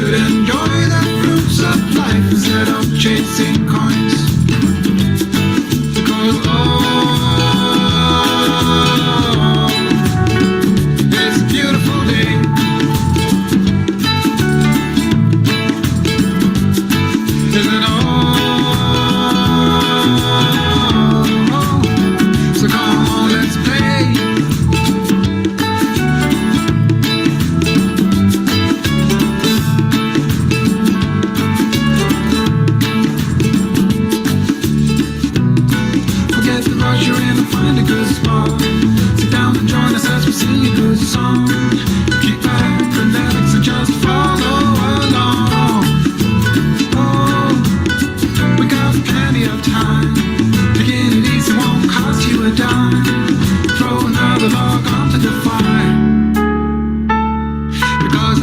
could enjoy the fruits of life instead of chasing coins. Because it's a beautiful day. Isn't so come on, let's play. Forget the rush, you're in and find a good spot. Sit down and join us as we sing a good song. Keep back, relax, and just follow along. Oh, we got plenty of time. Taking it easy won't cost you a dime. Throw another log onto the fire. Because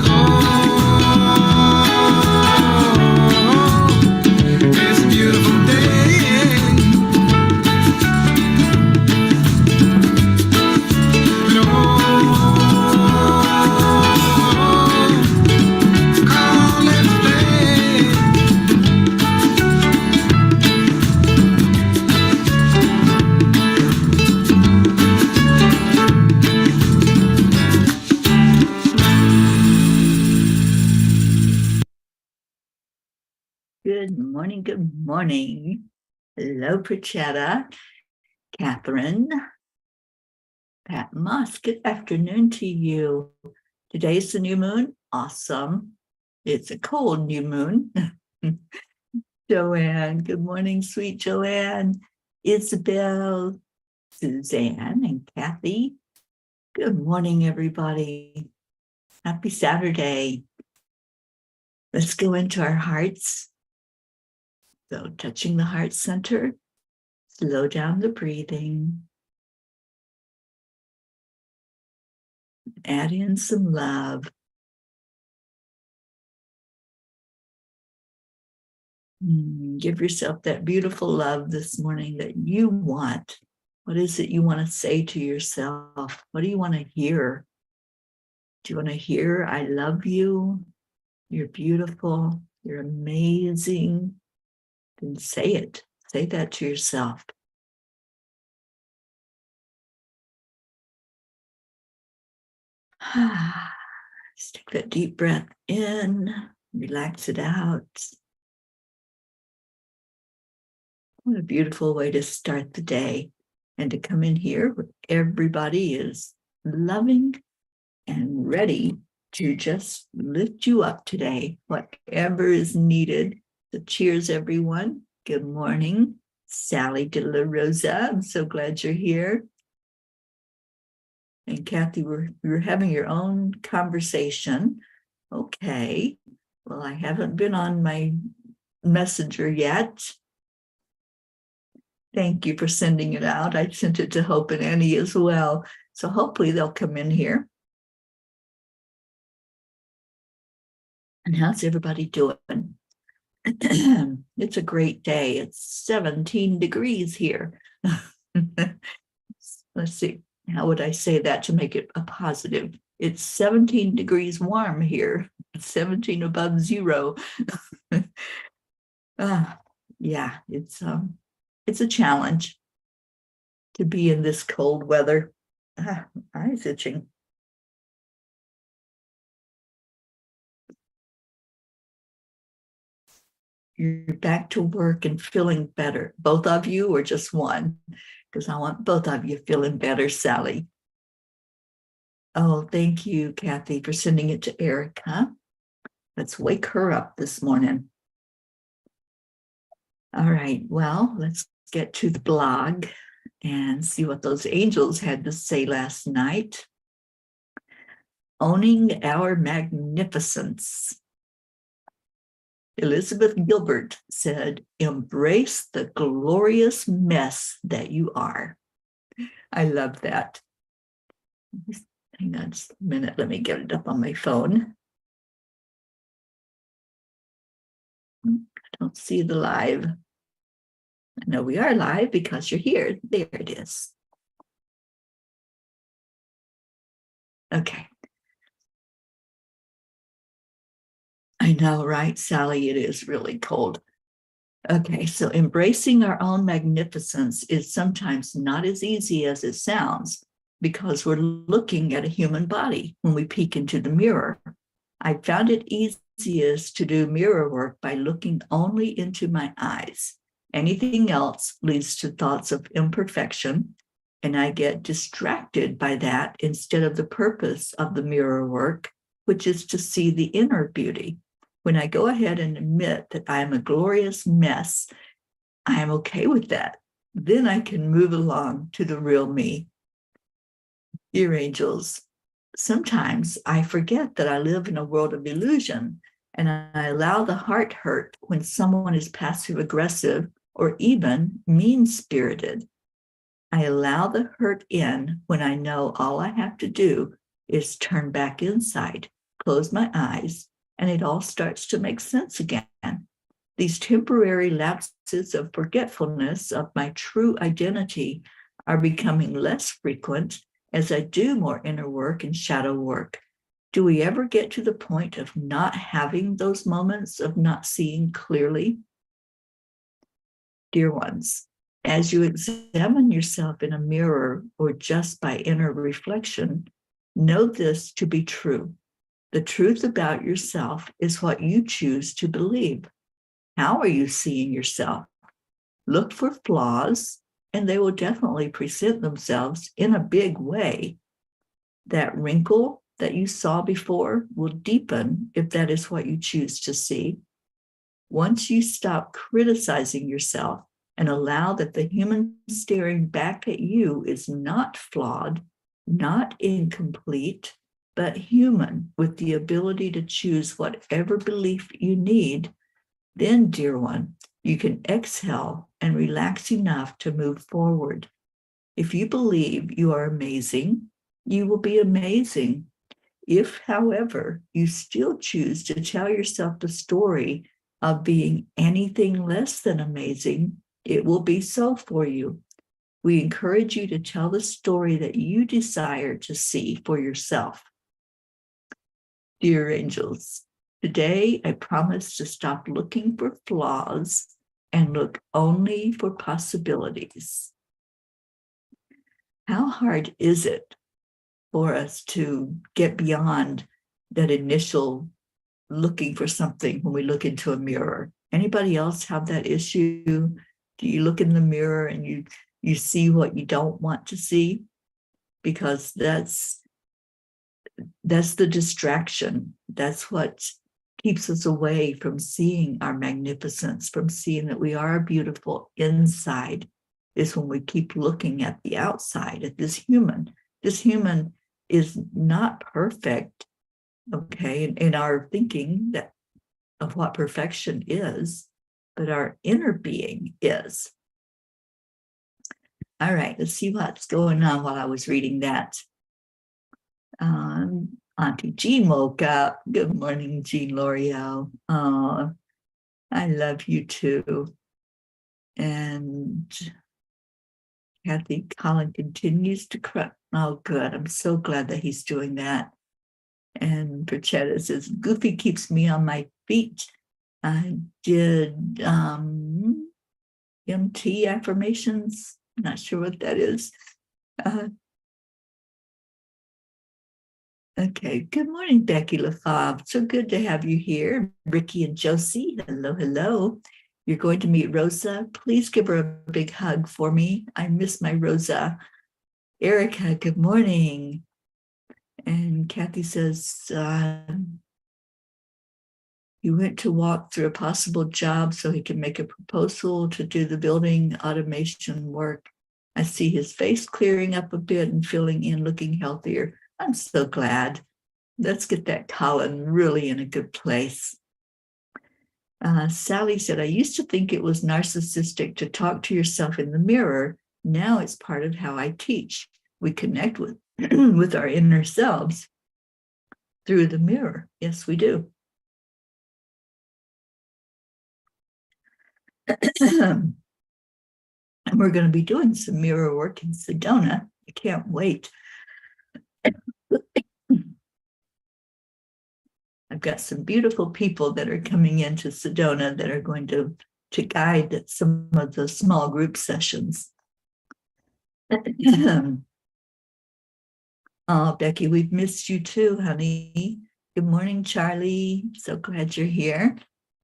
it's a beautiful day. And come on, let's play. Good morning, good morning. Hello, Prachetta, Catherine, Pat Moss, good afternoon to you. Today's the new moon, awesome. It's a cold new moon. Joanne, good morning, sweet Joanne. Isabel, Suzanne, and Kathy. Good morning, everybody. Happy Saturday. Let's go into our hearts. So touching the heart center, slow down the breathing. Add in some love. Give yourself that beautiful love this morning that you want. What is it you want to say to yourself? What do you want to hear? Do you want to hear, I love you, you're beautiful, you're amazing? Then say it. Say that to yourself. Just take that deep breath in, relax it out. What a beautiful way to start the day, and to come in here where everybody is loving and ready to just lift you up today, whatever is needed. So cheers, everyone. Good morning, Sally De La Rosa. I'm so glad you're here. And Kathy, we're having your own conversation. Okay. Well, I haven't been on my messenger yet. Thank you for sending it out. I sent it to Hope and Annie as well. So hopefully they'll come in here. And how's everybody doing? It's a great day. It's 17 degrees here. Let's see. How would I say that to make it a positive? It's 17 degrees warm here. 17 above zero. Yeah, it's a challenge to be in this cold weather. Eyes itching. You're back to work and feeling better. Both of you or just one? Because I want both of you feeling better, Sally. Oh, thank you, Kathy, for sending it to Erica. Let's wake her up this morning. All right, well, let's get to the blog and see what those angels had to say last night. Owning our magnificence. Elizabeth Gilbert said, embrace the glorious mess that you are. I love that. Hang on just a minute. Let me get it up on my phone. I don't see the live. I know we are live because you're here. There it is. Okay. I know, right, Sally? It is really cold. Okay, so embracing our own magnificence is sometimes not as easy as it sounds because we're looking at a human body when we peek into the mirror. I found it easiest to do mirror work by looking only into my eyes. Anything else leads to thoughts of imperfection, and I get distracted by that instead of the purpose of the mirror work, which is to see the inner beauty. When I go ahead and admit that I am a glorious mess, I am okay with that. Then I can move along to the real me. Dear angels, sometimes I forget that I live in a world of illusion, and I allow the heart hurt when someone is passive aggressive or even mean spirited. I allow the hurt in when I know all I have to do is turn back inside, close my eyes, and it all starts to make sense again. These temporary lapses of forgetfulness of my true identity are becoming less frequent as I do more inner work and shadow work. Do we ever get to the point of not having those moments of not seeing clearly? Dear ones, as you examine yourself in a mirror or just by inner reflection, know this to be true. The truth about yourself is what you choose to believe. How are you seeing yourself? Look for flaws, and they will definitely present themselves in a big way. That wrinkle that you saw before will deepen if that is what you choose to see. Once you stop criticizing yourself and allow that the human staring back at you is not flawed, not incomplete, but human with the ability to choose whatever belief you need, then, dear one, you can exhale and relax enough to move forward. If you believe you are amazing, you will be amazing. If, however, you still choose to tell yourself the story of being anything less than amazing, it will be so for you. We encourage you to tell the story that you desire to see for yourself. Dear angels, today I promise to stop looking for flaws and look only for possibilities. How hard is it for us to get beyond that initial looking for something when we look into a mirror? Anybody else have that issue? Do you look in the mirror and you see what you don't want to see? Because that's the distraction. That's what keeps us away from seeing our magnificence, from seeing that we are beautiful inside, is when we keep looking at the outside, at this human. This human is not perfect, okay, in our thinking that of what perfection is, but our inner being is. All right, let's see what's going on while I was reading that. Auntie Jean woke up. Good morning, Jean L'Oreal. Oh, I love you too. And Kathy Collin continues to cry. Oh, good. I'm so glad that he's doing that. And Perchetta says, Goofy keeps me on my feet. I did MT affirmations. Not sure what that is. Okay, good morning, Becky LaFave. So good to have you here. Ricky and Josie, hello, hello. You're going to meet Rosa. Please give her a big hug for me. I miss my Rosa. Erica, good morning. And Kathy says, he went to walk through a possible job so he can make a proposal to do the building automation work. I see his face clearing up a bit and filling in, looking healthier. I'm so glad. Let's get that Colin really in a good place. Sally said, I used to think it was narcissistic to talk to yourself in the mirror. Now it's part of how I teach. We connect with, with our inner selves through the mirror. Yes, we do. And we're going to be doing some mirror work in Sedona. I can't wait. I've got some beautiful people that are coming into Sedona that are going to guide some of the small group sessions. Oh, Becky, we've missed you too, honey. Good morning, Charlie. So glad you're here.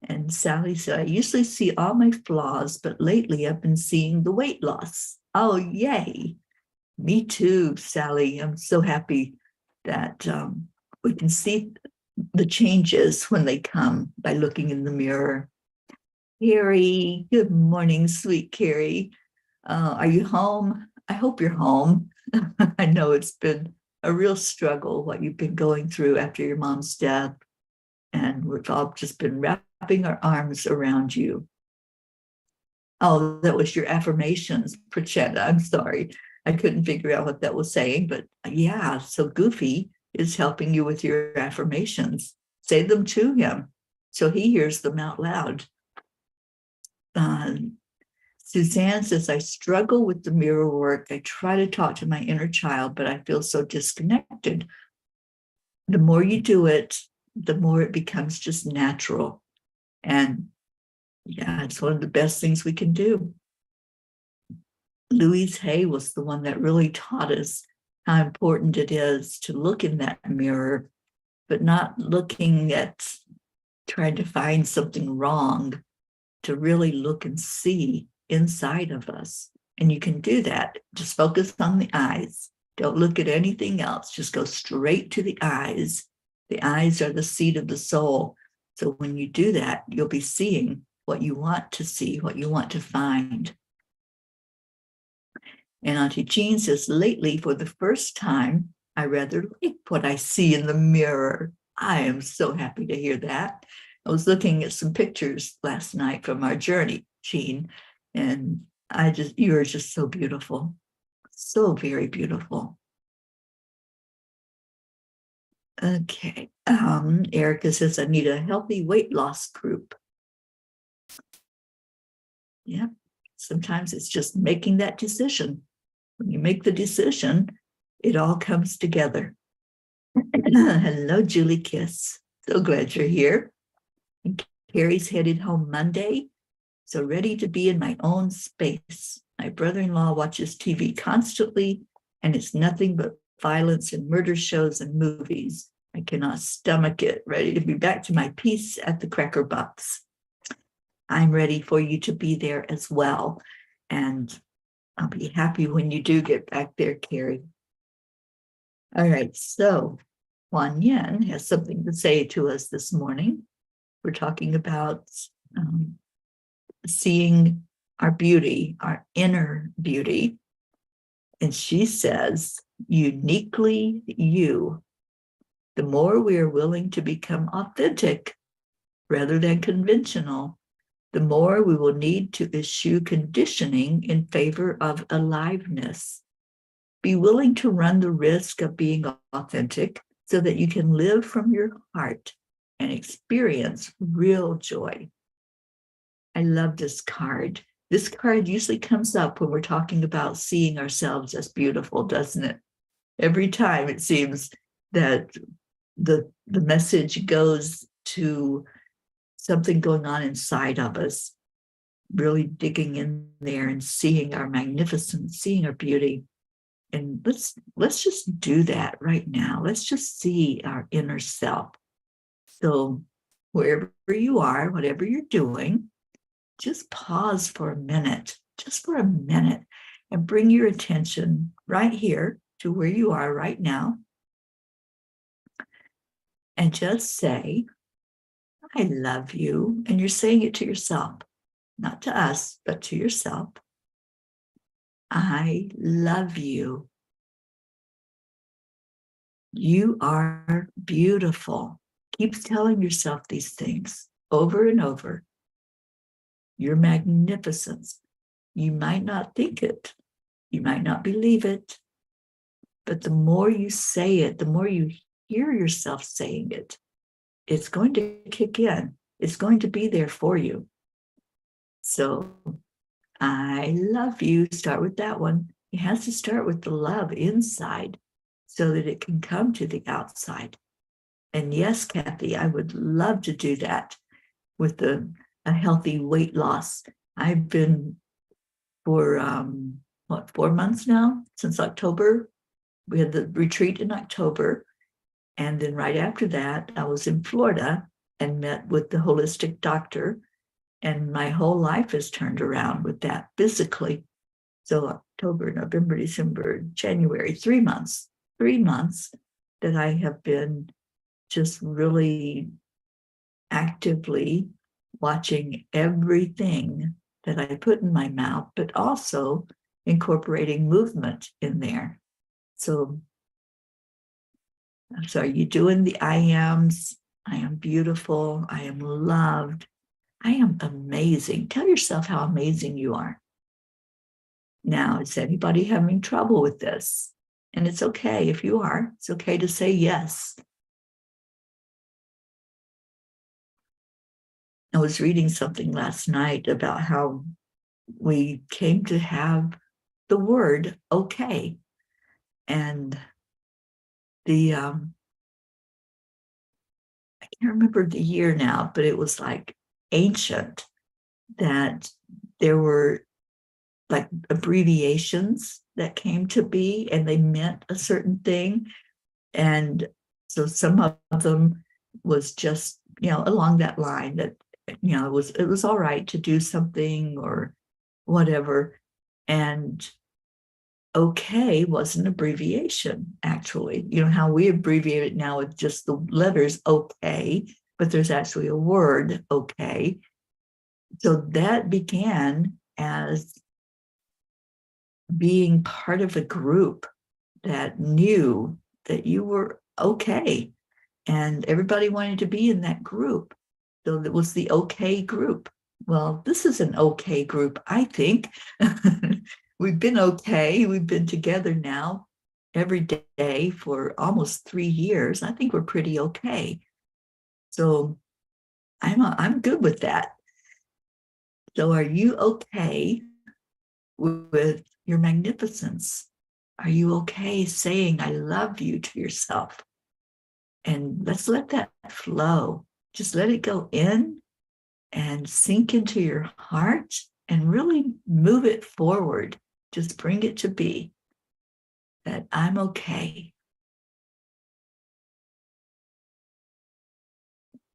And Sally said, I usually see all my flaws, but lately I've been seeing the weight loss. Oh, yay. Me too, Sally. I'm so happy that we can see the changes when they come by looking in the mirror. Carrie, good morning, sweet Carrie. Are you home? I hope you're home. I know it's been a real struggle what you've been going through after your mom's death. And we've all just been wrapping our arms around you. Oh, that was your affirmations, Prachetta. I'm sorry. I couldn't figure out what that was saying, but yeah, so Goofy is helping you with your affirmations. Say them to him so he hears them out loud. Suzanne says, I struggle with the mirror work. I try to talk to my inner child, but I feel so disconnected. The more you do it, the more it becomes just natural. And yeah, it's one of the best things we can do. Louise Hay was the one that really taught us how important it is to look in that mirror, but not looking at trying to find something wrong, to really look and see inside of us. And you can do that. Just focus on the eyes. Don't look at anything else. Just go straight to the eyes. The eyes are the seat of the soul. So when you do that, you'll be seeing what you want to see, what you want to find. And Auntie Jean says, lately, for the first time, I rather like what I see in the mirror. I am so happy to hear that. I was looking at some pictures last night from our journey, Jean, and you're just so beautiful. So very beautiful. Okay. Erica says, I need a healthy weight loss group. Yeah. Sometimes it's just making that decision. When you make the decision, it all comes together. Hello, Julie Kiss. So glad you're here. And Carrie's headed home Monday, so ready to be in my own space. My brother-in-law watches TV constantly, and it's nothing but violence and murder shows and movies. I cannot stomach it. Ready to be back to my peace at the Cracker Box. I'm ready for you to be there as well. And I'll be happy when you do get back there, Carrie. All right, so Juan Yen has something to say to us this morning. We're talking about seeing our beauty, our inner beauty. And she says, uniquely you. The more we are willing to become authentic rather than conventional, the more we will need to eschew conditioning in favor of aliveness. Be willing to run the risk of being authentic so that you can live from your heart and experience real joy. I love this card. This card usually comes up when we're talking about seeing ourselves as beautiful, doesn't it? Every time it seems that the message goes to something going on inside of us, really digging in there and seeing our magnificence, seeing our beauty. And let's just do that right now. Let's just see our inner self. So wherever you are, whatever you're doing, just pause for a minute, just for a minute, and bring your attention right here to where you are right now. And just say, I love you. And you're saying it to yourself, not to us, but to yourself. I love you. You are beautiful. Keep telling yourself these things over and over. You're magnificent. You might not think it. You might not believe it. But the more you say it, the more you hear yourself saying it, it's going to kick in. It's going to be there for you. So I love you. Start with that one. It has to start with the love inside so that it can come to the outside. And yes, Kathy, I would love to do that with a healthy weight loss. I've been for 4 months now, since October. We had the retreat in October. And then right after that, I was in Florida and met with the holistic doctor. And my whole life has turned around with that physically. So October, November, December, January, 3 months, 3 months that I have been just really actively watching everything that I put in my mouth, but also incorporating movement in there. So are you doing the I ams? I am beautiful. I am loved. I am amazing. Tell yourself how amazing you are. Now, is anybody having trouble with this? And it's okay if you are. It's okay to say yes. I was reading something last night about how we came to have the word okay. And the I can't remember the year now, but it was like ancient that there were like abbreviations that came to be and they meant a certain thing. And so some of them was just, along that line that, it was all right to do something or whatever. And okay was an abbreviation, actually. You know how we abbreviate it now with just the letters okay, but there's actually a word okay. So that began as being part of a group that knew that you were okay. And everybody wanted to be in that group. So it was the okay group. Well, this is an okay group, I think. We've been okay. We've been together now every day for almost 3 years. I think we're pretty okay. So I'm good with that. So are you okay with your magnificence? Are you okay saying I love you to yourself? And let's let that flow. Just let it go in and sink into your heart and really move it forward. Just bring it to be that I'm okay.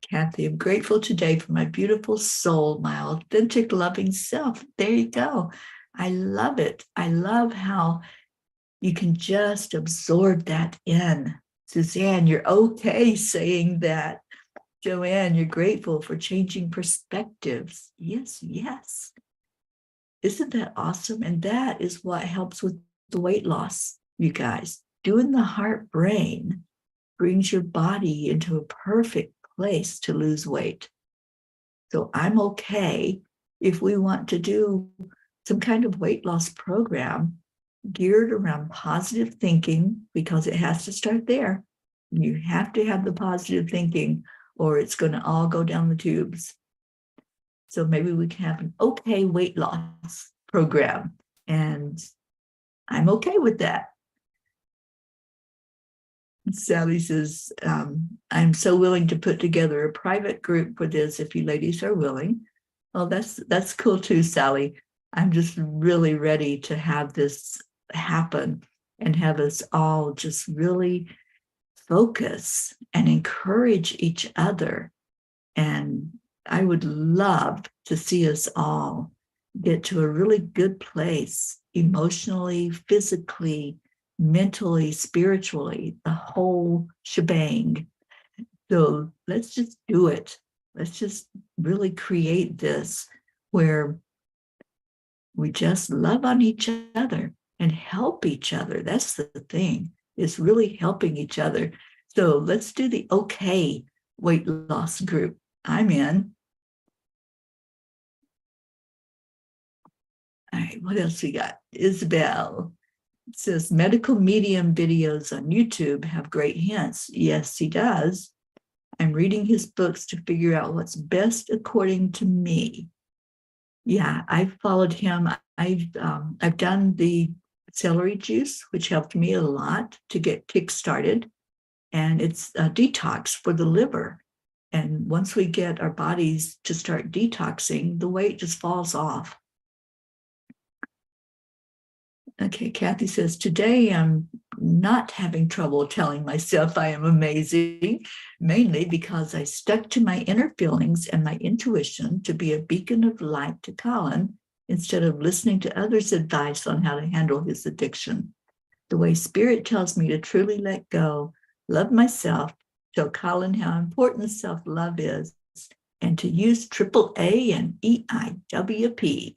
Kathy, I'm grateful today for my beautiful soul, my authentic, loving self. There you go. I love it. I love how you can just absorb that in. Suzanne, you're okay saying that. Joanne, you're grateful for changing perspectives. Yes, yes. Isn't that awesome? And that is what helps with the weight loss, you guys. Doing the heart brain brings your body into a perfect place to lose weight. So I'm okay if we want to do some kind of weight loss program geared around positive thinking, because it has to start there. You have to have the positive thinking or it's going to all go down the tubes. So maybe we can have an okay weight loss program. And I'm okay with that. Sally says, I'm so willing to put together a private group for this if you ladies are willing. Oh, that's cool too, Sally. I'm just really ready to have this happen and have us all just really focus and encourage each other. And I would love to see us all get to a really good place emotionally, physically, mentally, spiritually, the whole shebang. So let's just do it. Let's just really create this where we just love on each other and help each other. That's the thing, is really helping each other. So let's do the okay weight loss group. I'm in. All right, what else we got? Isabel says medical medium videos on YouTube have great hints. Yes, he does. I'm reading his books to figure out what's best according to me. Yeah, I've followed him. I've done the celery juice, which helped me a lot to get kick-started. and it's a detox for the liver. And once we get our bodies to start detoxing, the weight just falls off. Okay, Kathy says, today I'm not having trouble telling myself I am amazing, mainly because I stuck to my inner feelings and my intuition to be a beacon of light to Colin instead of listening to others' advice on how to handle his addiction. The way Spirit tells me to truly let go, love myself, show Colin how important self-love is, and to use AAA and EIWP.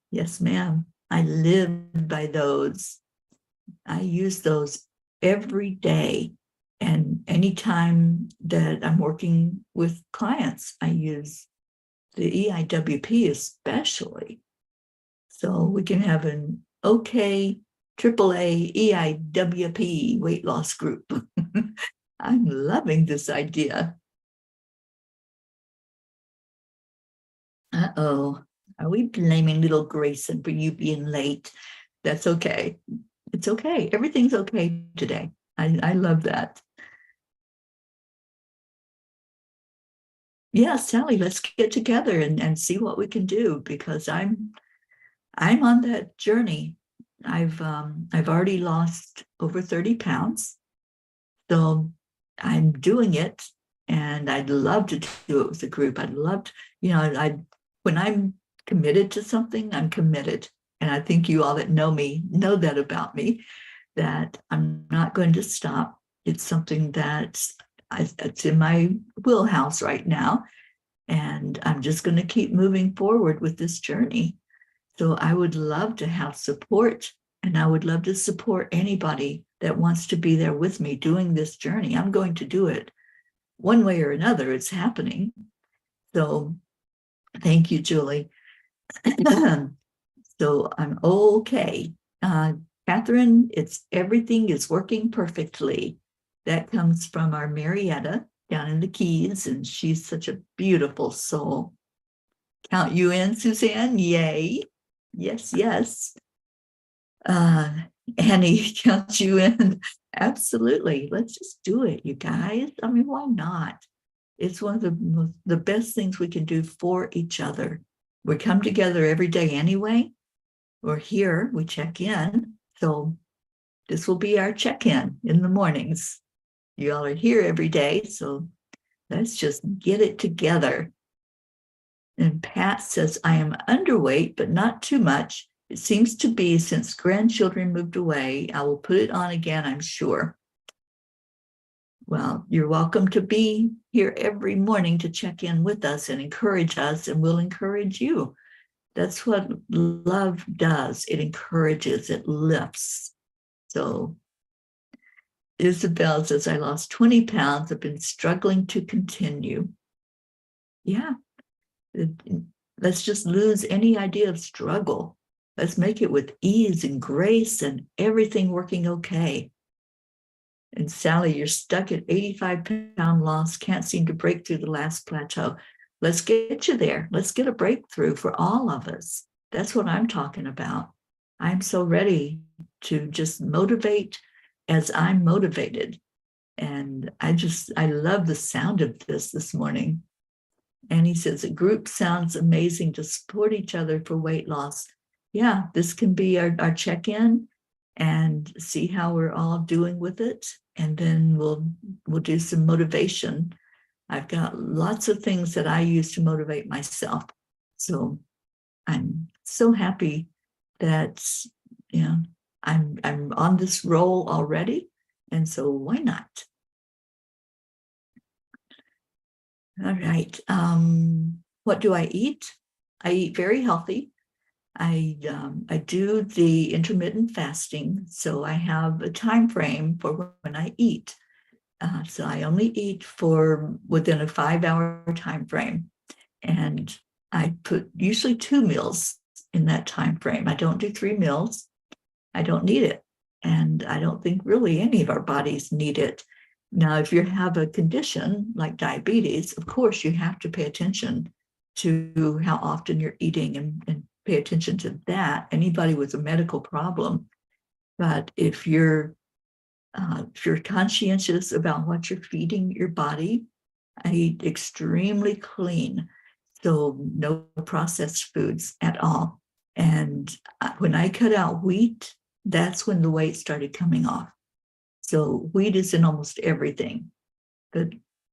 Yes, ma'am. I live by those. I use those every day. And anytime that I'm working with clients, I use the EIWP especially. So we can have an okay AAA EIWP weight loss group. I'm loving this idea. Uh-oh. Are we blaming little Grayson for you being late? That's okay. It's okay. Everything's okay today. I love that. Yeah, Sally, let's get together and see what we can do, because I'm on that journey. I've already lost over 30 pounds. So I'm doing it, and I'd love to do it with a group. I'd love to, when I'm committed to something, I'm committed. And I think you all that know me know that about me, that I'm not going to stop. It's something that's in my wheelhouse right now. And I'm just going to keep moving forward with this journey. So I would love to have support, and I would love to support anybody that wants to be there with me doing this journey. I'm going to do it one way or another. It's happening. So thank you, Julie. So I'm okay. Catherine, everything is working perfectly. That comes from our Marietta down in the Keys, and she's such a beautiful soul. Count you in, Suzanne. Yay. Yes, yes. Annie, count you in. Absolutely. Let's just do it, you guys. I mean, why not? It's one of the best things we can do for each other. We come together every day anyway. We're here, we check in. So this will be our check-in in the mornings. You all are here every day, so let's just get it together. And Pat says, I am underweight, but not too much. It seems to be since grandchildren moved away. I will put it on again, I'm sure. Well, you're welcome to be here every morning to check in with us and encourage us, and we'll encourage you. That's what love does. It encourages, it lifts. So Isabel says, I lost 20 pounds. I've been struggling to continue. Yeah. Let's just lose any idea of struggle. Let's make it with ease and grace and everything working okay. And Sally, you're stuck at 85-pound loss, can't seem to break through the last plateau. Let's get you there. Let's get a breakthrough for all of us. That's what I'm talking about. I'm so ready to just motivate as I'm motivated. And I love the sound of this morning. And he says, a group sounds amazing to support each other for weight loss. Yeah, this can be our check-in and see how we're all doing with it. And then we'll do some motivation. I've got lots of things that I use to motivate myself. So I'm so happy that, I'm on this roll already. And so why not? All right. What do I eat? I eat very healthy. I do the intermittent fasting, so I have a time frame for when I eat. So I only eat for within a 5-hour time frame, and I put usually 2 meals in that time frame. I don't do 3 meals. I don't need it, and I don't think really any of our bodies need it. Now, if you have a condition like diabetes, of course, you have to pay attention to how often you're eating and pay attention to that. Anybody with a medical problem. But if you're If you're conscientious about what you're feeding your body, I eat extremely clean, so no processed foods at all. And when I cut out wheat, that's when the weight started coming off. So wheat is in almost everything. But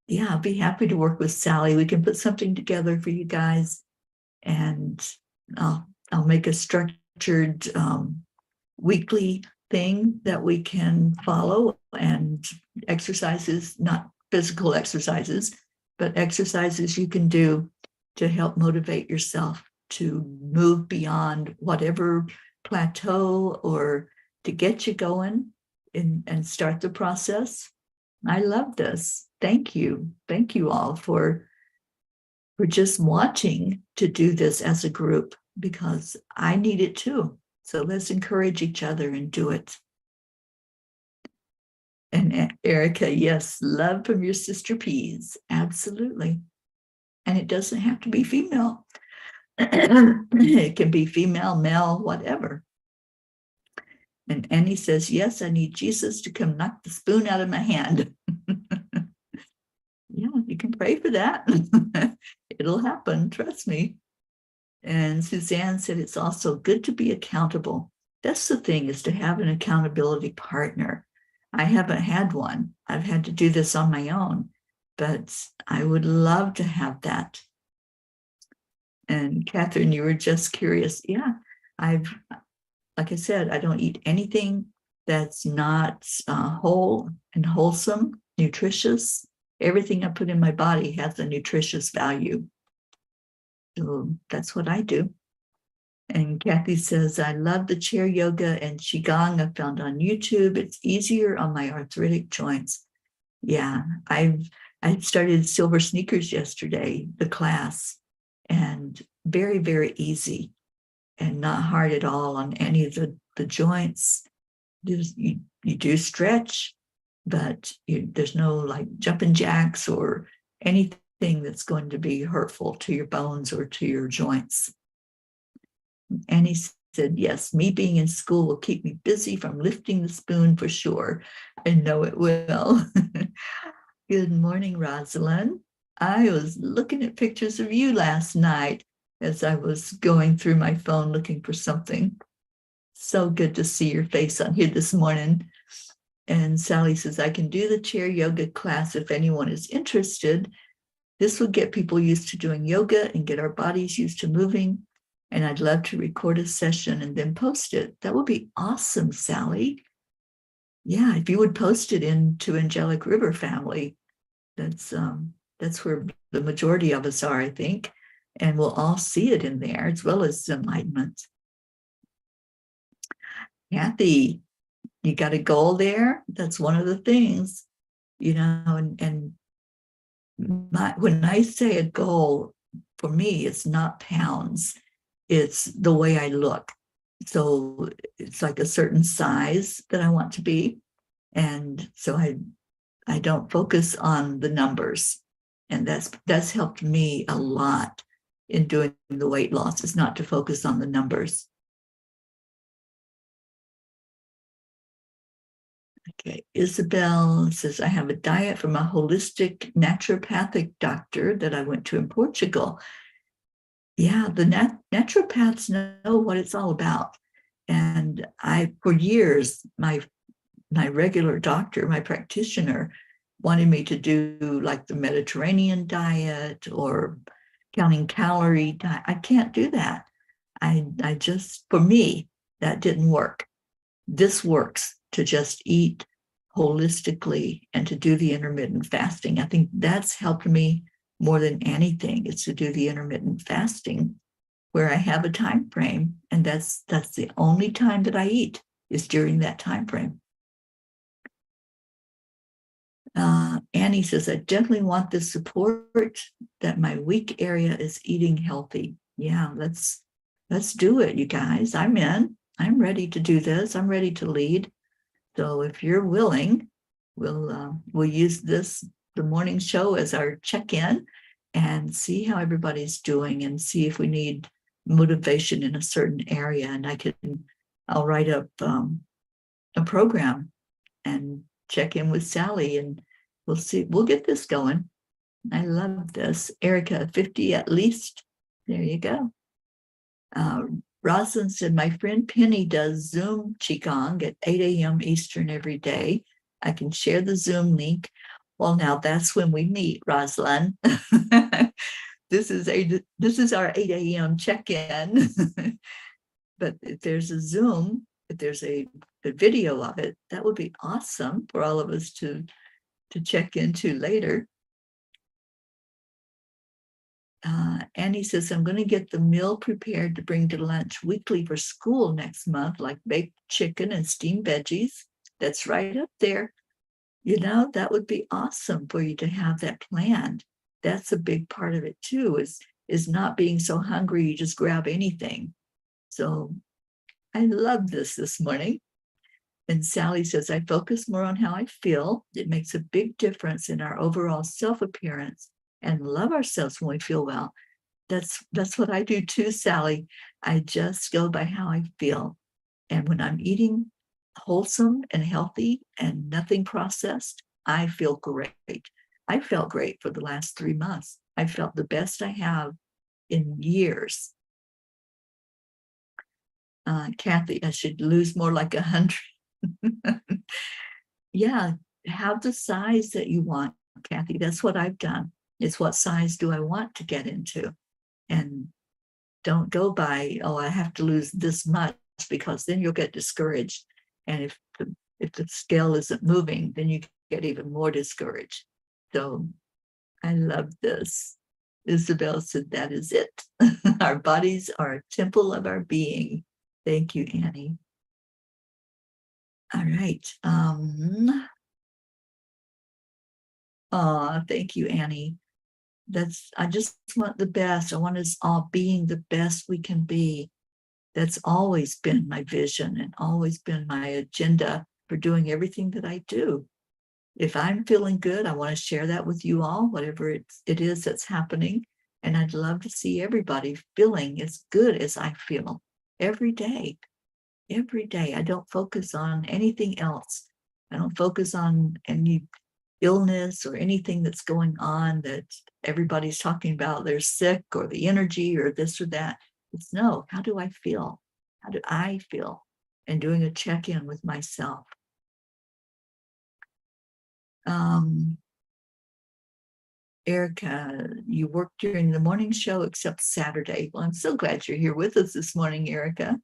yeah, I'll be happy to work with Sally. We can put something together for you guys, and I'll make a structured weekly thing that we can follow, and exercises, not physical exercises, but exercises you can do to help motivate yourself to move beyond whatever plateau, or to get you going and start the process. I love this. Thank you. Thank you all for just wanting to do this as a group, because I need it too. So let's encourage each other and do it. And Erica, yes, love from your sister Peas. Absolutely. And it doesn't have to be female. It can be female, male, whatever. And Annie says, yes, I need Jesus to come knock the spoon out of my hand. Yeah, you can pray for that. It'll happen, trust me. And Suzanne said, it's also good to be accountable. That's the thing, is to have an accountability partner. I haven't had one. I've had to do this on my own, but I would love to have that. And Catherine, you were just curious. Yeah, like I said, I don't eat anything that's not whole and wholesome, nutritious. Everything I put in my body has a nutritious value. So that's what I do. And Kathy says, I love the chair yoga and Qigong I found on YouTube. It's easier on my arthritic joints. Yeah, I started Silver Sneakers yesterday, the class, and very, very easy and not hard at all on any of the joints. You do stretch, but there's no like jumping jacks or anything that's going to be hurtful to your bones or to your joints. And he said, yes, me being in school will keep me busy from lifting the spoon for sure. I know it will. Good morning, Rosalind. I was looking at pictures of you last night as I was going through my phone looking for something. So good to see your face on here this morning. And Sally says, I can do the chair yoga class if anyone is interested. This would get people used to doing yoga and get our bodies used to moving. And I'd love to record a session and then post it. That would be awesome, Sally. Yeah, if you would post it into Angelic River family, that's where the majority of us are, I think. And we'll all see it in there, as well as enlightenment. Kathy, you got a goal there? That's one of the things, and when I say a goal, for me, it's not pounds. It's the way I look. So it's like a certain size that I want to be. And so I don't focus on the numbers. And that's helped me a lot in doing the weight loss, is not to focus on the numbers. Okay, Isabel says, I have a diet from a holistic naturopathic doctor that I went to in Portugal. Yeah, the naturopaths know what it's all about. And for years, my regular doctor, my practitioner, wanted me to do like the Mediterranean diet or counting calorie diet. I can't do that. I just, for me, that didn't work. This works, to just eat holistically and to do the intermittent fasting. I think that's helped me more than anything, is to do the intermittent fasting, where I have a time frame, and that's the only time that I eat, is during that time frame. Annie says, I definitely want the support that my weak area is eating healthy. Yeah, let's do it, you guys. I'm in. I'm ready to do this. I'm ready to lead. So if you're willing, we'll use the morning show as our check-in and see how everybody's doing, and see if we need motivation in a certain area. And I'll write up a program and check in with Sally and we'll see. We'll get this going. I love this. Erica, 50 at least. There you go. Rosalind said, my friend Penny does Zoom Qigong at 8 a.m. Eastern every day. I can share the Zoom link. Well, now that's when we meet, Rosalind. This is our 8 a.m. check-in. But if there's a Zoom, if there's a video of it, that would be awesome for all of us to check into later. Annie says, I'm going to get the meal prepared to bring to lunch weekly for school next month, like baked chicken and steamed veggies. That's right up there. You know, that would be awesome for you to have that planned. That's a big part of it too, is not being so hungry you just grab anything. So I love this morning. And Sally says, I focus more on how I feel. It makes a big difference in our overall self-appearance and love ourselves when we feel well. That's what I do too, Sally. I just go by how I feel. And when I'm eating wholesome and healthy and nothing processed, I feel great. I felt great for the last 3 months. I felt the best I have in years. Kathy, I should lose more like 100. Yeah, have the size that you want, Kathy. That's what I've done. It's what size do I want to get into? And don't go by, oh, I have to lose this much, because then you'll get discouraged. And if the scale isn't moving, then you get even more discouraged. So I love this. Isabel said, that is it. Our bodies are a temple of our being. Thank you, Annie. All right. Thank you, Annie. I just want the best. I want us all being the best we can be. That's always been my vision and always been my agenda for doing everything that I do. If I'm feeling good, I want to share that with you all, whatever it is that's happening. And I'd love to see everybody feeling as good as I feel every day. Every day. I don't focus on anything else. I don't focus on any illness or anything that's going on that everybody's talking about. They're sick or the energy or this or that. It's no, how do I feel? How do I feel? And doing a check-in with myself. Erica, you work during the morning show except Saturday. Well, I'm so glad you're here with us this morning, Erica.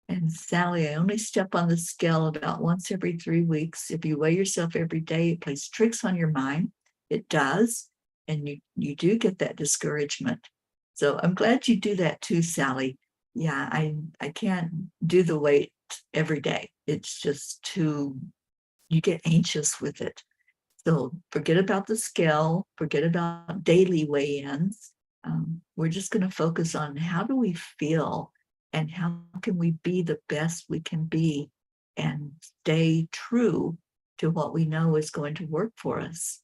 And Sally, I only step on the scale about once every 3 weeks. If you weigh yourself every day, it plays tricks on your mind. It does. And you do get that discouragement. So I'm glad you do that too, Sally. Yeah, I can't do the weight every day. It's just too, you get anxious with it. So forget about the scale, forget about daily weigh-ins. We're just going to focus on how do we feel and how can we be the best we can be and stay true to what we know is going to work for us.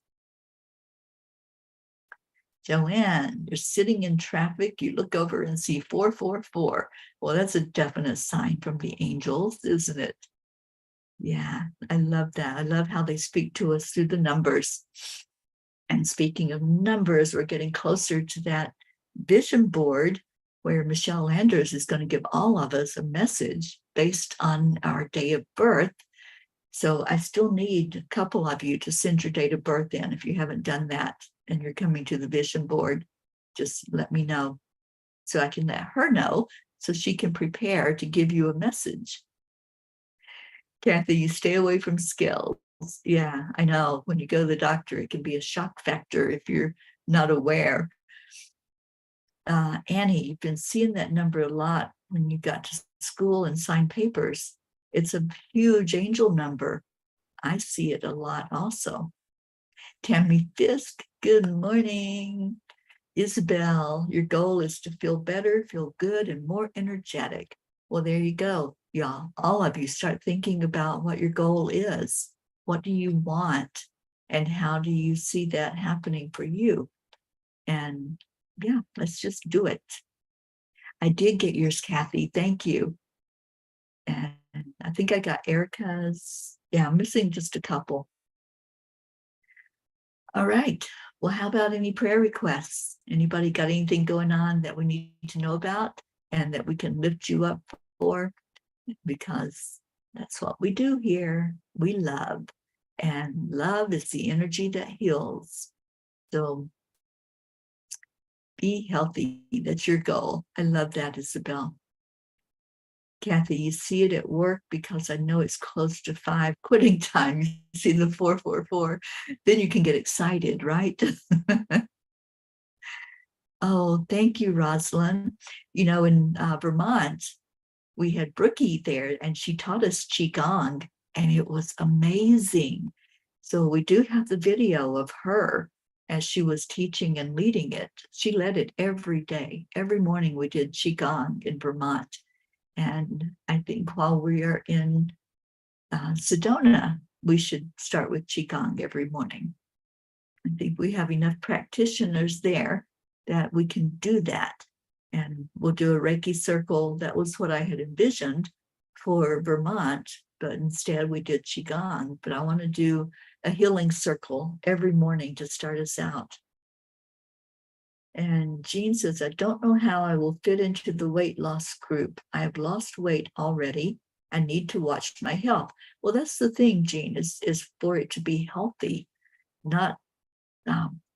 Joanne, you're sitting in traffic, you look over and see 444. Well, that's a definite sign from the angels, isn't it? Yeah, I love that. I love how they speak to us through the numbers. And speaking of numbers, we're getting closer to that vision board where Michelle Landers is going to give all of us a message based on our day of birth. So I still need a couple of you to send your date of birth in. If you haven't done that and you're coming to the vision board, just let me know so I can let her know so she can prepare to give you a message. Kathy, you stay away from scales. Yeah, I know. When you go to the doctor, it can be a shock factor if you're not aware. Annie, you've been seeing that number a lot when you got to school and signed papers. It's a huge angel number. I see it a lot also. Tammy Fisk, good morning. Isabel, your goal is to feel better, feel good, and more energetic. Well, there you go, y'all. All of you start thinking about what your goal is. What do you want? And how do you see that happening for you? And yeah, let's just do it. I did get yours, Kathy. Thank you. And I think I got Erica's Yeah, I'm missing just a couple. All right. Well, how about any prayer requests? Anybody got anything going on that we need to know about and that we can lift you up for? Because that's what we do here. We love, and love is the energy that heals. So be healthy. That's your goal. I love that, Isabel. Kathy, you see it at work because I know it's close to 5 quitting time. You see the 444, then you can get excited, right? Oh, thank you, Rosalind. You know, in Vermont, we had Brookie there and she taught us Qigong and it was amazing. So we do have the video of her as she was teaching and leading it. She led it every day. Every morning we did Qigong in Vermont. And I think while we are in Sedona, we should start with Qigong every morning. I think we have enough practitioners there that we can do that. And we'll do a Reiki circle. That was what I had envisioned for Vermont, but instead we did Qigong. But I want to do a healing circle every morning to start us out. And Jean says, I don't know how I will fit into the weight loss group. I have lost weight already. I need to watch my health. Well, that's the thing, Jean, is for it to be healthy, not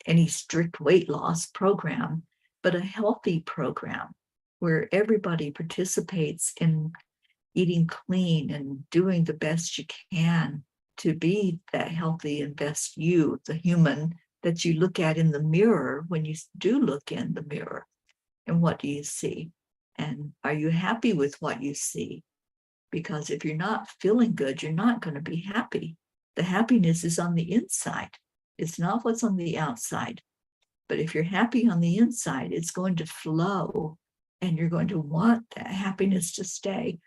any strict weight loss program, but a healthy program where everybody participates in eating clean and doing the best you can to be that healthy and best you, the human that you look at in the mirror when you do look in the mirror. And what do you see? And are you happy with what you see? Because if you're not feeling good, you're not going to be happy. The happiness is on the inside. It's not what's on the outside. But if you're happy on the inside, it's going to flow and you're going to want that happiness to stay.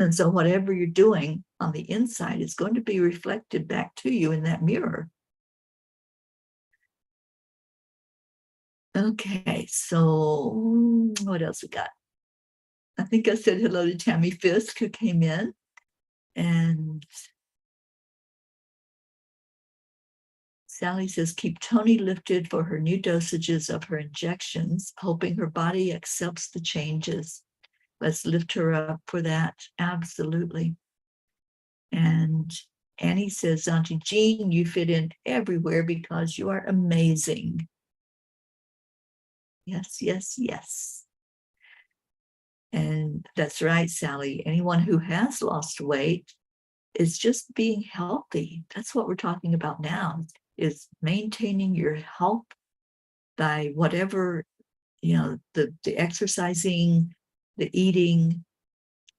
So whatever you're doing on the inside is going to be reflected back to you in that mirror. Okay, so what else we got? I think I said hello to Tammy Fisk, who came in. And Sally says, keep Toni lifted for her new dosages of her injections, hoping her body accepts the changes. Let's lift her up for that. Absolutely. And Annie says, Auntie Jean, you fit in everywhere because you are amazing. Yes, yes, yes. And that's right, Sally. Anyone who has lost weight is just being healthy. That's what we're talking about now, is maintaining your health by whatever, the exercising, the eating.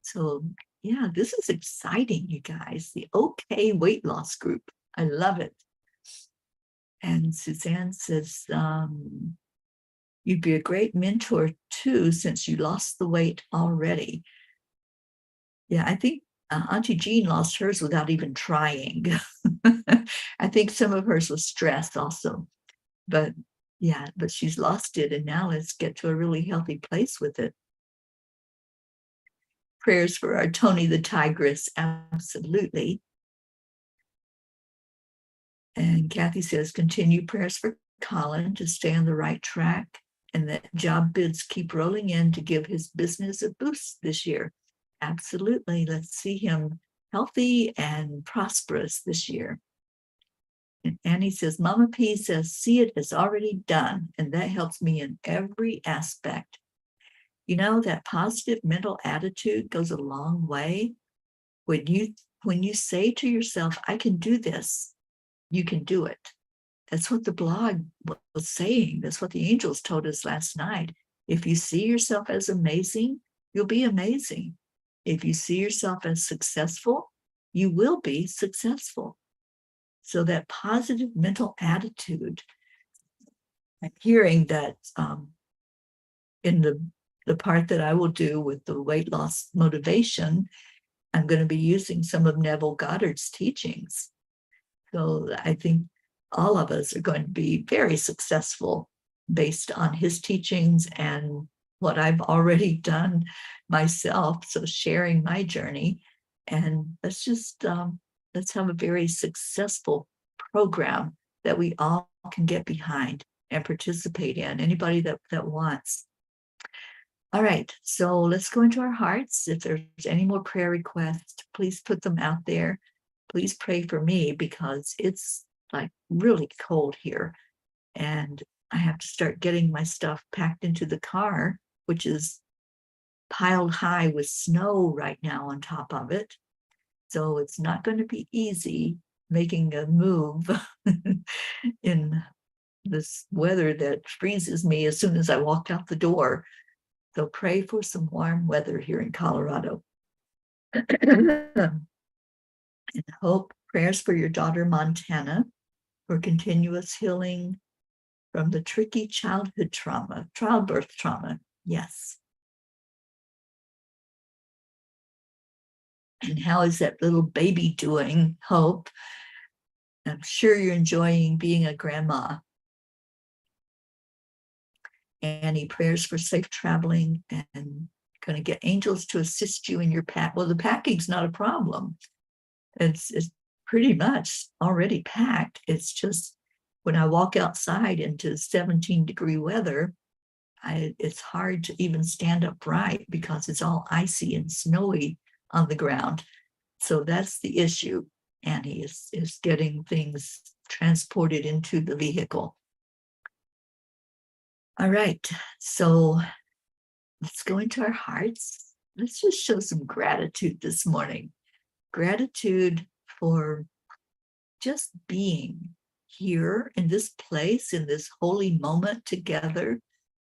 So yeah, this is exciting, you guys. The OK weight loss group. I love it. And Suzanne says, you'd be a great mentor too, since you lost the weight already. Yeah, I think Auntie Jean lost hers without even trying. I think some of hers was stress also. But yeah, but she's lost it. And now let's get to a really healthy place with it. Prayers for our Toni the Tigress. Absolutely. And Kathy says, continue prayers for Colin to stay on the right track and that job bids keep rolling in to give his business a boost this year. Absolutely. Let's see him healthy and prosperous this year. And Annie says, Mama P says, see it as already done. And that helps me in every aspect. You know, that positive mental attitude goes a long way. When you say to yourself, I can do this, you can do it. That's what the blog was saying. That's what the angels told us last night. If you see yourself as amazing, you'll be amazing. If you see yourself as successful, you will be successful. So that positive mental attitude, I'm hearing that in the part that I will do with the weight loss motivation, I'm going to be using some of Neville Goddard's teachings. So I think all of us are going to be very successful based on his teachings and what I've already done myself. So sharing my journey, and let's just let's have a very successful program that we all can get behind and participate in, anybody that wants. All right, so let's go into our hearts. If there's any more prayer requests, please put them out there. Please pray for me because it's like really cold here. And I have to start getting my stuff packed into the car, which is piled high with snow right now on top of it. So it's not going to be easy making a move in this weather that freezes me as soon as I walk out the door. So pray for some warm weather here in Colorado. And hope prayers for your daughter Montana for continuous healing from the tricky childhood trauma, childbirth trauma. Yes. And how is that little baby doing, Hope? I'm sure you're enjoying being a grandma. Annie, prayers for safe traveling and going to get angels to assist you in your pack. Well, the packing's not a problem. It's pretty much already packed. It's just when I walk outside into 17-degree weather, it's hard to even stand upright because it's all icy and snowy on the ground. So that's the issue. Annie is getting things transported into the vehicle. All right, so let's go into our hearts. Let's just show some gratitude this morning. Gratitude for just being here in this place, in this holy moment together,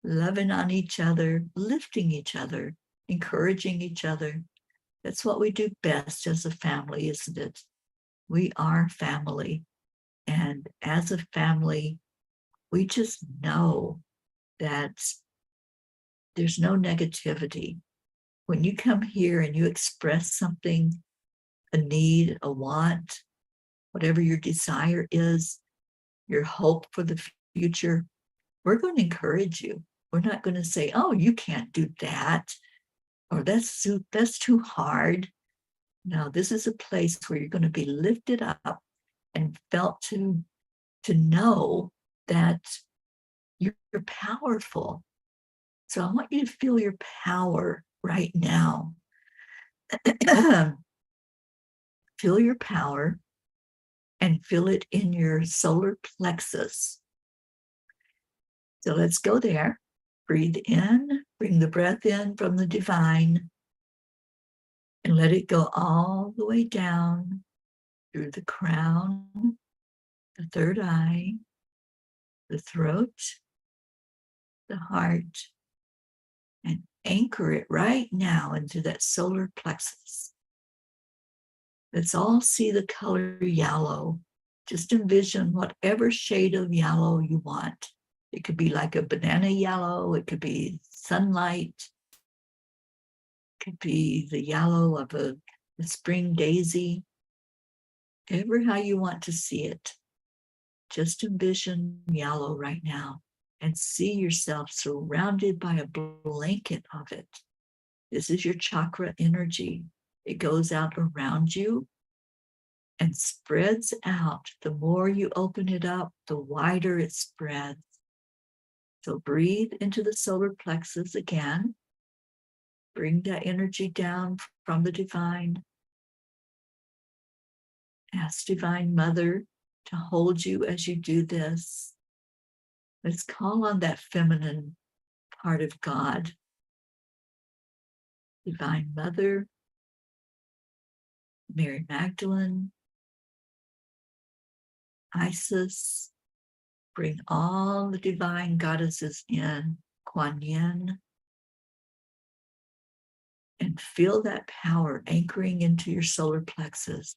loving on each other, lifting each other, encouraging each other. That's what we do best as a family, isn't it? We are family. And as a family, we just know that there's no negativity. When you come here and you express something, a need, a want, whatever your desire is, your hope for the future, we're going to encourage you. We're not going to say, oh, you can't do that, or that's too hard. No, this is a place where you're going to be lifted up and felt to know that you're powerful. So I want you to feel your power right now. Feel your power and feel it in your solar plexus. So let's go there. Breathe in, bring the breath in from the divine, and let it go all the way down through the crown, the third eye, the throat, the heart, and anchor it right now into that solar plexus. Let's all see the color yellow. Just envision whatever shade of yellow you want. It could be like a banana yellow. It could be sunlight. It could be the yellow of a spring daisy. Ever how you want to see it. Just envision yellow right now and see yourself surrounded by a blanket of it. This is your chakra energy. It goes out around you and spreads out. The more you open it up, the wider it spreads. So breathe into the solar plexus again. Bring that energy down from the divine. Ask Divine Mother to hold you as you do this. Let's call on that feminine part of God. Divine Mother, Mary Magdalene, Isis, bring all the divine goddesses in, Kuan Yin, and feel that power anchoring into your solar plexus.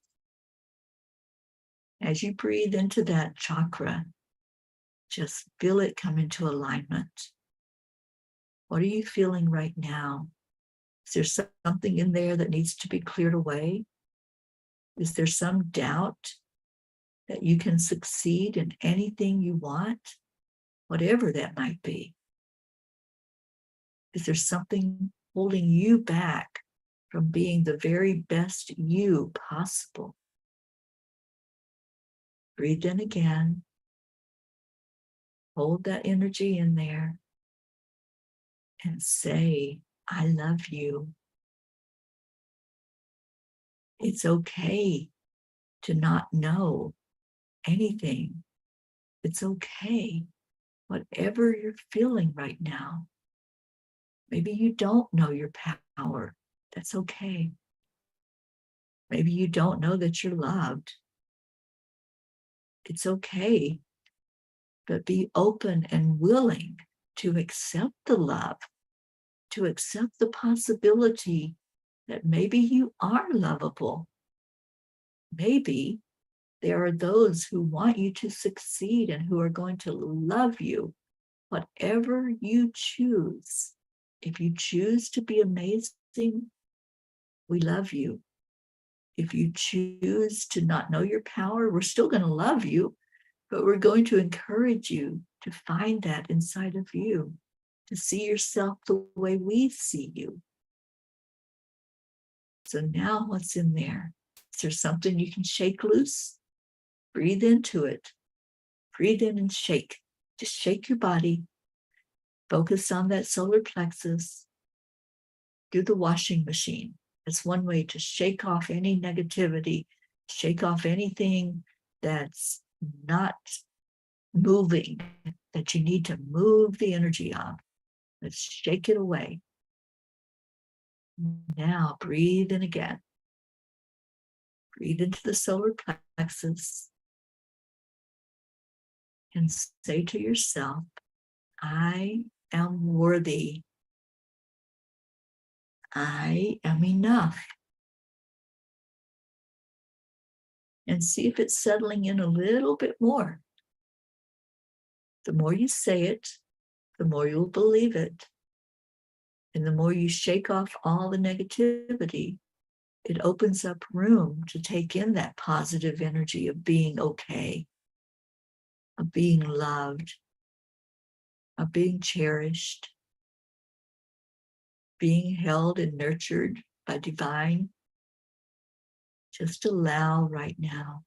As you breathe into that chakra, just feel it come into alignment. What are you feeling right now? Is there something in there that needs to be cleared away? Is there some doubt that you can succeed in anything you want, whatever that might be? Is there something holding you back from being the very best you possible? Breathe in again. Hold that energy in there and say, I love you. It's okay to not know anything. It's okay, whatever you're feeling right now. Maybe you don't know your power. That's okay. Maybe you don't know that you're loved. It's okay, but be open and willing to accept the love, to accept the possibility that maybe you are lovable. Maybe there are those who want you to succeed and who are going to love you, whatever you choose. If you choose to be amazing, we love you. If you choose to not know your power, we're still going to love you, but we're going to encourage you to find that inside of you, to see yourself the way we see you. So now what's in there? Is there something you can shake loose? Breathe into it. Breathe in and shake. Just shake your body. Focus on that solar plexus. Do the washing machine. It's one way to shake off any negativity, shake off anything that's not moving, that you need to move the energy of. Let's shake it away. Now breathe in again. Breathe into the solar plexus and say to yourself, I am worthy. I am enough. And see if it's settling in a little bit more. The more you say it, the more you'll believe it. And the more you shake off all the negativity, it opens up room to take in that positive energy of being okay, of being loved, of being cherished, being held and nurtured by divine. Just allow right now.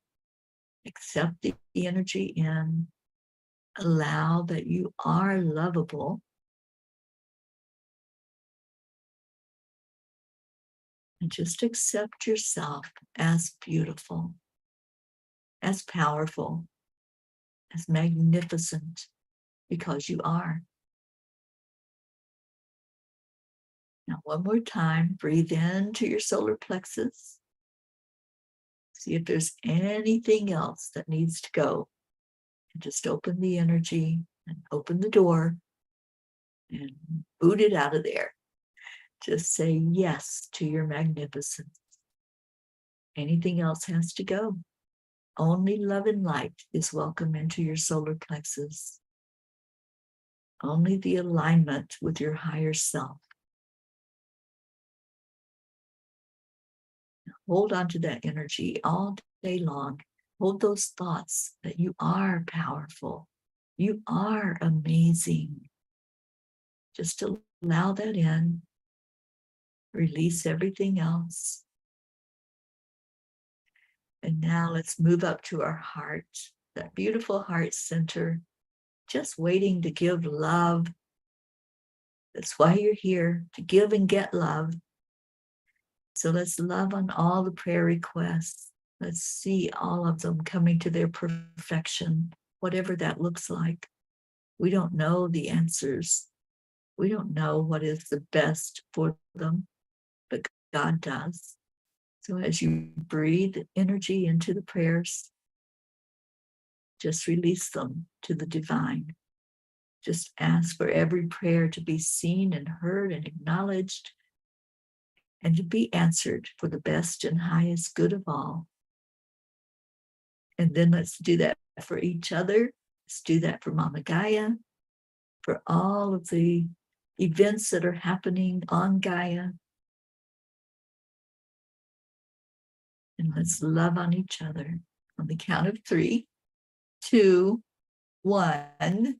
Accept the energy in. Allow that you are lovable. And just accept yourself as beautiful, as powerful, as magnificent, because you are. Now, one more time, breathe into your solar plexus. See if there's anything else that needs to go. And just open the energy and open the door and boot it out of there. Just say yes to your magnificence. Anything else has to go. Only love and light is welcome into your solar plexus. Only the alignment with your higher self. Hold on to that energy all day long. Hold those thoughts that you are powerful. You are amazing. Just allow that in. Release everything else. And now let's move up to our heart, that beautiful heart center, just waiting to give love. That's why you're here, to give and get love. So let's love on all the prayer requests. Let's see all of them coming to their perfection, whatever that looks like. We don't know the answers. We don't know what is the best for them, but God does. So as you breathe energy into the prayers, just release them to the divine. Just ask for every prayer to be seen and heard and acknowledged, and to be answered for the best and highest good of all. And then let's do that for each other. Let's do that for Mama Gaia, for all of the events that are happening on Gaia. And let's love on each other on the count of 3, 2, 1.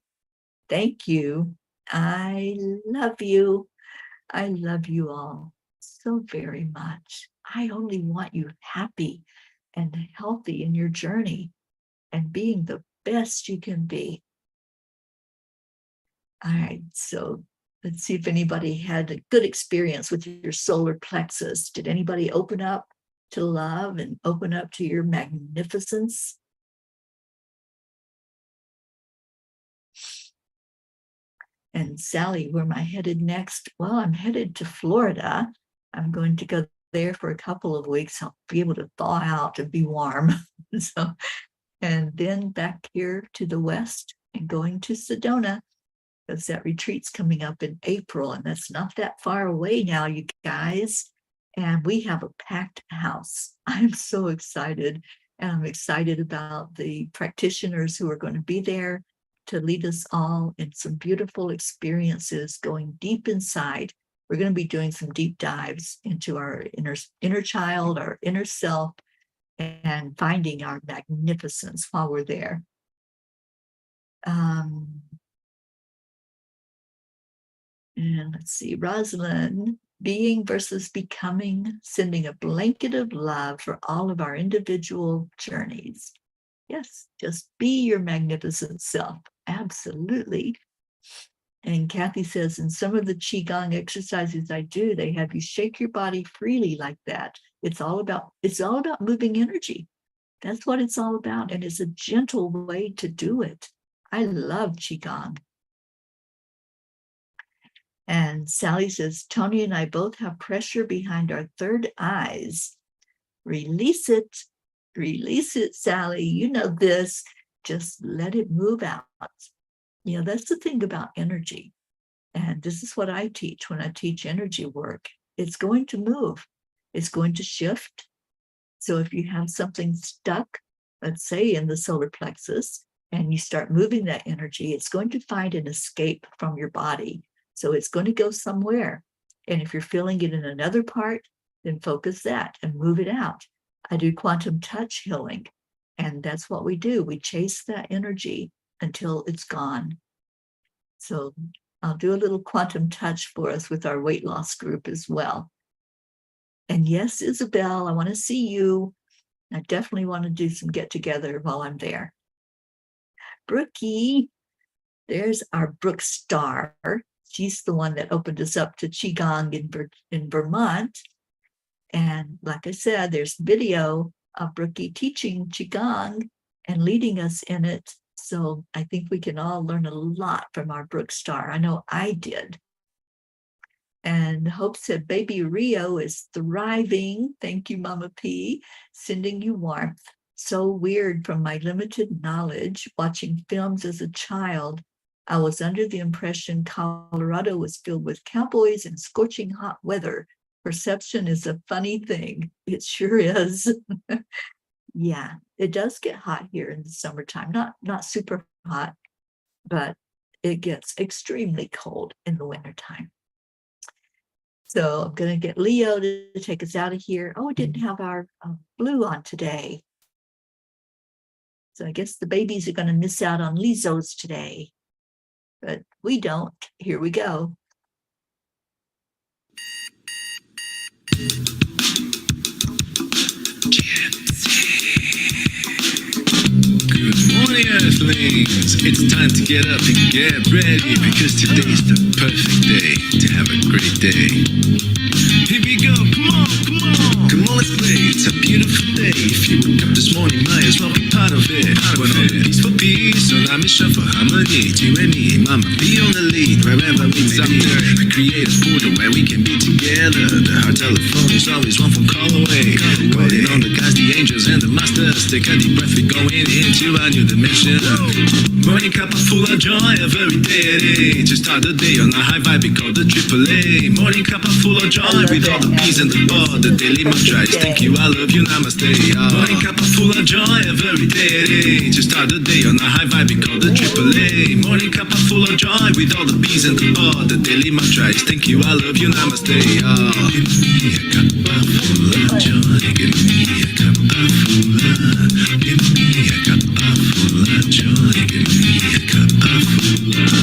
Thank you. I love you. I love you all so very much. I only want you happy and healthy in your journey. and being the best you can be. All right, so let's see if anybody had a good experience with your solar plexus. Did anybody open up to love and open up to your magnificence? And Sally, where am I headed next? Well, I'm headed to Florida. I'm going to go there for a couple of weeks. I'll be able to thaw out and be warm. So, and then back here to the west and going to Sedona, because that retreat's coming up in April, and that's not that far away now, you guys. And we have a packed house. I'm so excited. And I'm excited about the practitioners who are going to be there to lead us all in some beautiful experiences, going deep inside. We're going to be doing some deep dives into our inner child, our inner self, and finding our magnificence while we're there. And let's see, Rosalind, being versus becoming, sending a blanket of love for all of our individual journeys. Yes, just be your magnificent self. Absolutely. And Kathy says, in some of the Qigong exercises I do, they have you shake your body freely like that. It's all about moving energy. That's what it's all about. And it's a gentle way to do it. I love Qigong. And Sally says, Tony and I both have pressure behind our third eyes. Release it, Sally. You know this. Just let it move out. You know, that's the thing about energy. And this is what I teach when I teach energy work. It's going to move. It's going to shift. So if you have something stuck, let's say in the solar plexus, and you start moving that energy, it's going to find an escape from your body. So it's going to go somewhere. And if you're feeling it in another part, then focus that and move it out. I do quantum touch healing. And that's what we do. We chase that energy until it's gone. So I'll do a little quantum touch for us with our weight loss group as well. And yes, Isabel, I want to see you. I definitely want to do some get together while I'm there. Brookie, there's our Brooke Star. She's the one that opened us up to Qigong in Vermont. And like I said, there's video of Brookie teaching Qigong and leading us in it. So I think we can all learn a lot from our Brooke Star. I know I did. And Hope said, baby Rio is thriving. Thank you, Mama P. Sending you warmth. So weird from my limited knowledge, watching films as a child. I was under the impression Colorado was filled with cowboys and scorching hot weather. Perception is a funny thing. It sure is. Yeah, it does get hot here in the summertime. Not super hot, but it gets extremely cold in the wintertime. So I'm going to get Leo to take us out of here. Oh, we didn't have our blue on today. So I guess the babies are going to miss out on Lizos today. But we don't. Here we go. Good morning, Earthlings. It's time to get up and get ready, because today's the perfect day to have a great day. Here we go, come on, come on. Come on, let's play. It's a beautiful day. If you woke up this morning, might as well be part of it. When all the peace for peace, so I'm mission for harmony. You and me, mama, be on the lead wherever we may be. We create a portal where we can be together. The heart telephone is always one phone call away. Calling on the guys, the angels, and the masters. Take a deep breath, we're going into a new dimension. Morning cup full of joy every day. To start the day on a high vibe, we call the AAA. Morning cup full of joy with all the peas and the bar. The daily mantra is thank you, I love you, namaste. Morning cup full of joy every day. To start the day on a high vibe, we call the AAA. Morning cup full of joy with all the peas and the bar. The daily mantra is thank you, I love you, namaste. Give me a cup full of joy. Give me a cup full of. Give me a cup full of joy. Give me a cup full of.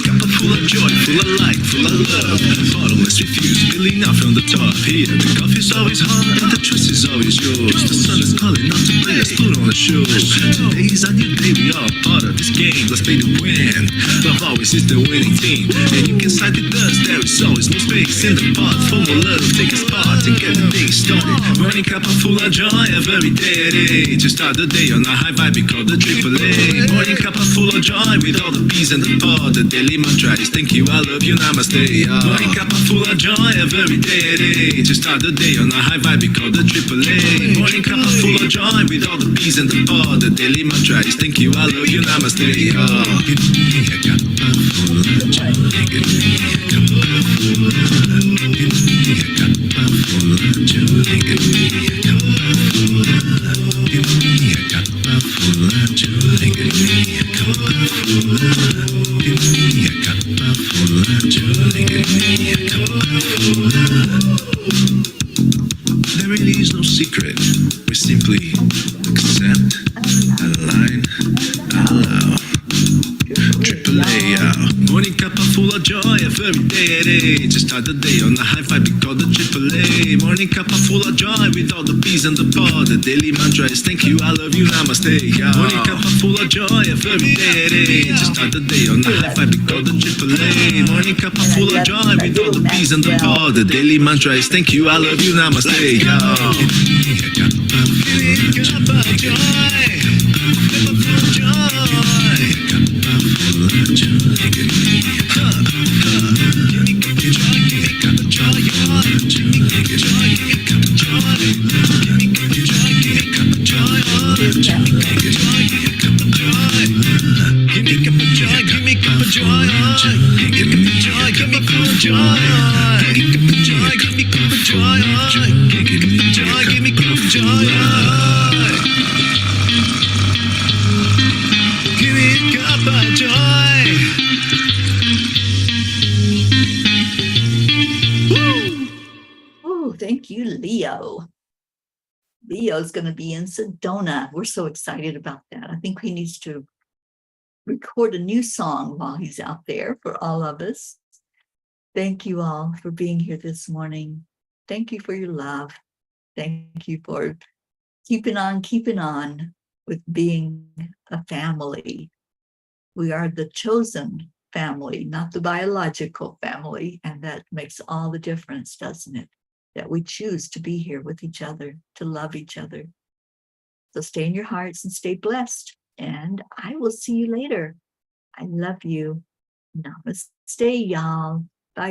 Cup full of joy. full of light, full of love. Bottomless refuse, spilling out from the top. Here, the coffee's always hot and the trust is always yours. The sun is calling out to play, let's put on a show. Today's a new day, we are part of this game. Let's play to win. Love always is the winning team. And you can slide with us, there is always no space in the pot. For more love, take a spot and get the day started. Morning cup of full of joy, every day. To start the day on a high vibe, we call the AAA. Morning cup of full of joy with all the peas and the pod. The daily mantra is thank you, I love you, namaste. Morning cup of full of joy, every day. To start the day on a high vibe, we call the AAA. Morning cup of full of joy with all the peas and the pod. The daily mantra is thank you, I love you, namaste. Give me a cup of full of joy. Give me a cup of full of love. Give me a cup of full of joy. Give me a cup of full of love. Give me a cup of full of joy. Give me a cup of full of love. Give me a cup of full of joy. Give me a cup of full of love. There really is no secret. We simply accept, align, allow. AAA, morning cup of full of joy every day. Just start the day on a high vibe, we call the AAA. Morning cup of full of joy with all the peas and the pod. The daily mantra is thank you, I love you, namaste. Morning cup of full of joy every day. Just start the day on a high vibe, we call the AAA. Morning cup of full of joy with all the peas and the pod. The daily mantra is thank you, I love you, namaste. Give me a cup of full of joy. Cup of joy. Full of joy, give me a cup of joy, give me a cup of joy, give me a cup of joy, give me a cup of joy, give me a cup of joy, give me a cup of joy, give me a cup of joy, give me a cup of joy, give me a cup of joy, give me a cup of joy, give me a cup of joy, give me a cup of joy, give me a cup of joy, give me a cup of joy, give me a cup of joy. Oh, thank you, Leo. Leo's going to be in Sedona. We're so excited about that. I think he needs to record a new song while he's out there for all of us. Thank you all for being here this morning. Thank you for your love. Thank you for keeping on with being a family. We are the chosen family, not the biological family. And that makes all the difference, doesn't it? That we choose to be here with each other, to love each other. So stay in your hearts and stay blessed. And I will see you later. I love you. Namaste, y'all. Bye.